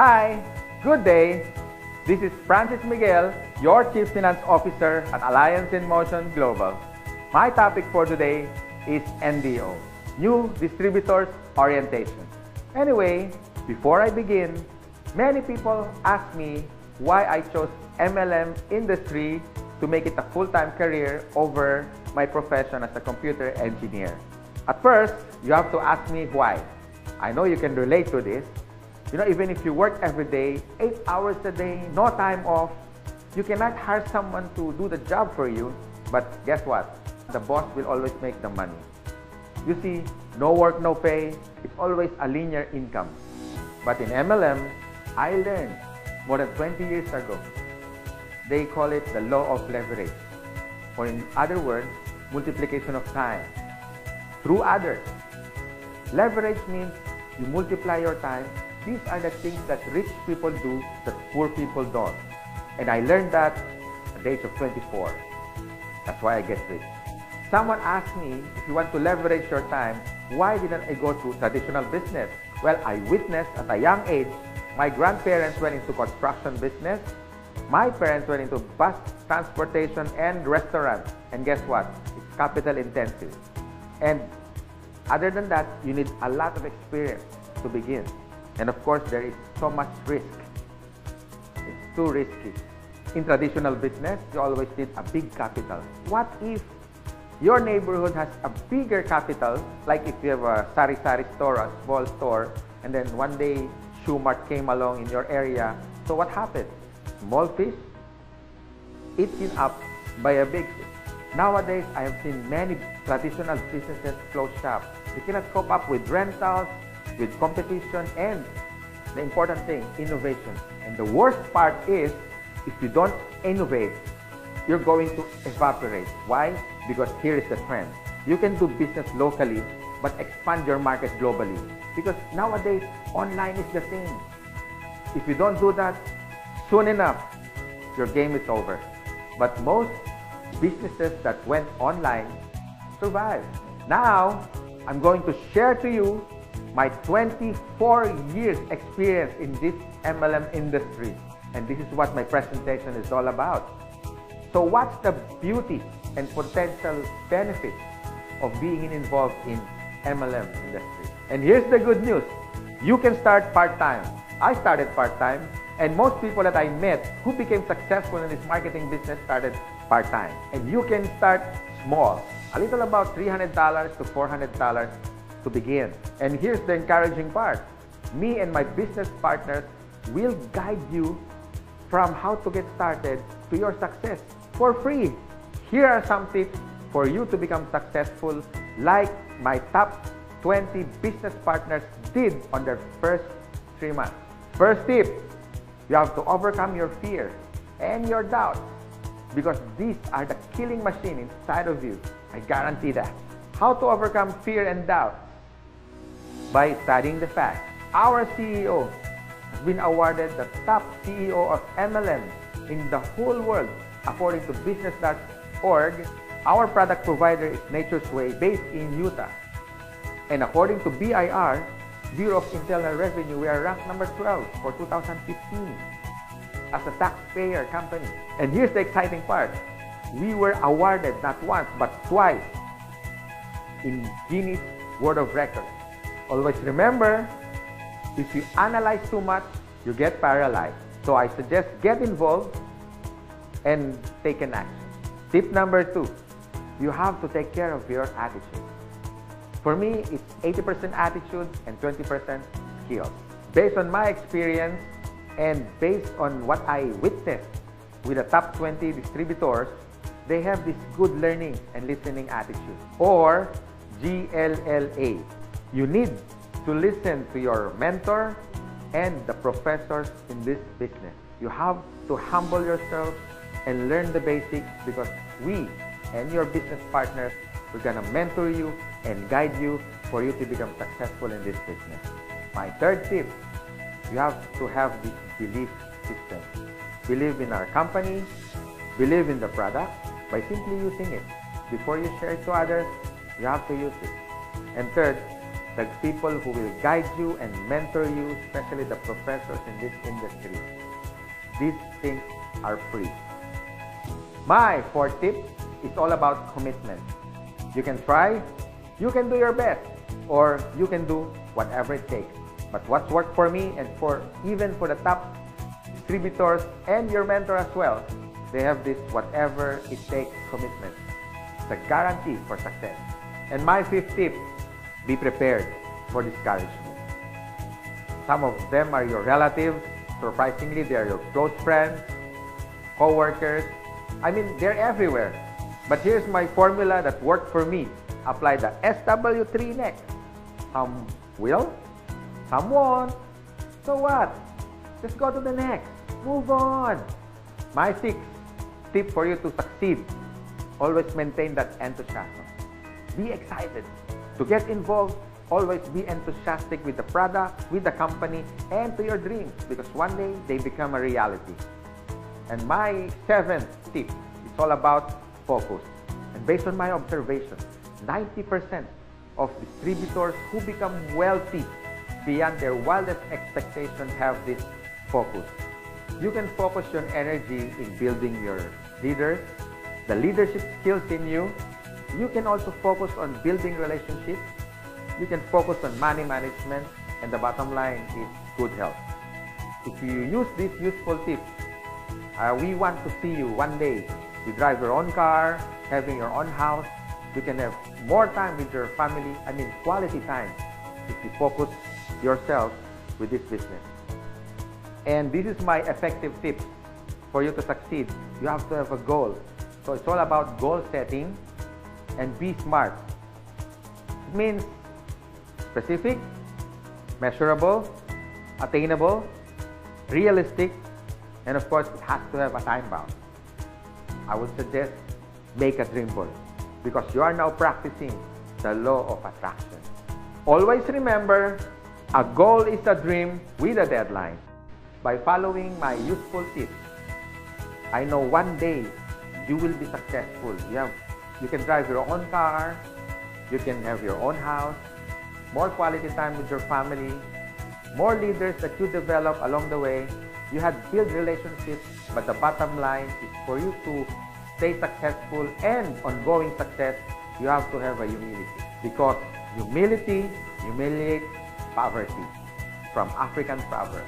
Hi, good day. This is Francis Miguel, your Chief Finance Officer at Alliance in Motion Global. My topic for today is NDO, New Distributors Orientation. Anyway, before I begin, many people ask me why I chose MLM industry to make it a full-time career over my profession as a computer engineer. At first, you have to ask me why. I know you can relate to this. You know, even if you work every day, 8 hours a day, no time off, you cannot hire someone to do the job for you. But guess what? The boss will always make the money. You see, no work, no pay. It's always a linear income. But in MLM, I learned more than 20 years ago. They call it the law of leverage. Or in other words, multiplication of time through others. Leverage means you multiply your time. These are the things that rich people do that poor people don't. And I learned that at the age of 24. That's why I get rich. Someone asked me, if you want to leverage your time, why didn't I go to traditional business? Well, I witnessed at a young age, my grandparents went into construction business. My parents went into bus transportation and restaurants. And guess what? It's capital intensive. And other than that, you need a lot of experience to begin. And of course, there is so much risk. It's too risky. In traditional business, you always need a big capital. What if your neighborhood has a bigger capital, like if you have a sari-sari store, a small store, and then one day Shoe Mart came along in your area. So what happened? Small fish eaten up by a big fish. Nowadays, I have seen many traditional businesses close shop. They cannot cope up with rentals, with competition, and the important thing, innovation. And the worst part is, if you don't innovate, you're going to evaporate. Why? Because here is the trend. You can do business locally, but expand your market globally. Because nowadays, online is the thing. If you don't do that, soon enough, your game is over. But most businesses that went online survived. Now, I'm going to share to you my 24 years experience in this MLM industry. And this is what my presentation is all about. So what's the beauty and potential benefits of being involved in MLM industry? And here's the good news. You can start part-time. I started part-time, and most people that I met who became successful in this marketing business started part-time. And you can start small, a little about $300 to $400 to begin. And here's the encouraging part. Me and my business partners will guide you from how to get started to your success for free. Here are some tips for you to become successful, like my top 20 business partners did on their first 3 months. First tip, you have to overcome your fear and your doubts, because these are the killing machine inside of you. I guarantee that. How to overcome fear and doubt? By studying the facts. Our CEO has been awarded the top CEO of MLM in the whole world. According to business.org, our product provider is Nature's Way, based in Utah. And according to BIR, Bureau of Internal Revenue, we are ranked number 12 for 2015 as a taxpayer company. And here's the exciting part. We were awarded not once but twice in Guinness World of Records. Always remember, if you analyze too much, you get paralyzed. So I suggest get involved and take an action. Tip number 2, you have to take care of your attitude. For me, it's 80% attitude and 20% skills. Based on my experience and based on what I witnessed with the top 20 distributors, they have this good learning and listening attitude, or GLLA. You need to listen to your mentor and the professors in this business. You have to humble yourself and learn the basics, because we and your business partners, we're gonna mentor you and guide you for you to become successful in this business. My third tip, you have to have this belief system. Believe in our company, believe in the product by simply using it. Before you share it to others, you have to use it. And third, the people who will guide you and mentor you, especially the professors in this industry. These things are free. My fourth tip is all about commitment. You can try, you can do your best, or you can do whatever it takes. But what's worked for me and even for the top distributors and your mentor as well, they have this whatever it takes commitment. It's a guarantee for success. And my fifth tip, be prepared for discouragement. Some of them are your relatives. Surprisingly, they are your close friends, co-workers. I mean, they're everywhere. But here's my formula that worked for me. Apply the SW3 next. Some will, some won't. So what? Just go to the next. Move on. My sixth tip for you to succeed. Always maintain that enthusiasm. Be excited. To get involved, always be enthusiastic with the product, with the company, and to your dreams, because one day they become a reality. And my seventh tip is all about focus. And based on my observation, 90% of distributors who become wealthy beyond their wildest expectations have this focus. You can focus your energy in building your leaders, the leadership skills in you. You can also focus on building relationships. You can focus on money management, and the bottom line is good health. If you use these useful tips, we want to see you one day. You drive your own car, having your own house. You can have more time with your family, quality time, if you focus yourself with this business. And this is my effective tip for you to succeed. You have to have a goal. So it's all about goal setting and be smart. It means specific, measurable, attainable, realistic, and of course, it has to have a time bound. I would suggest make a dream board, because you are now practicing the law of attraction. Always remember, a goal is a dream with a deadline. By following my useful tips, I know one day you will be successful. You can drive your own car, you can have your own house, more quality time with your family, more leaders that you develop along the way. You had built relationships, but the bottom line is for you to stay successful and ongoing success, you have to have a humility. Because humility humiliates poverty, from African proverb.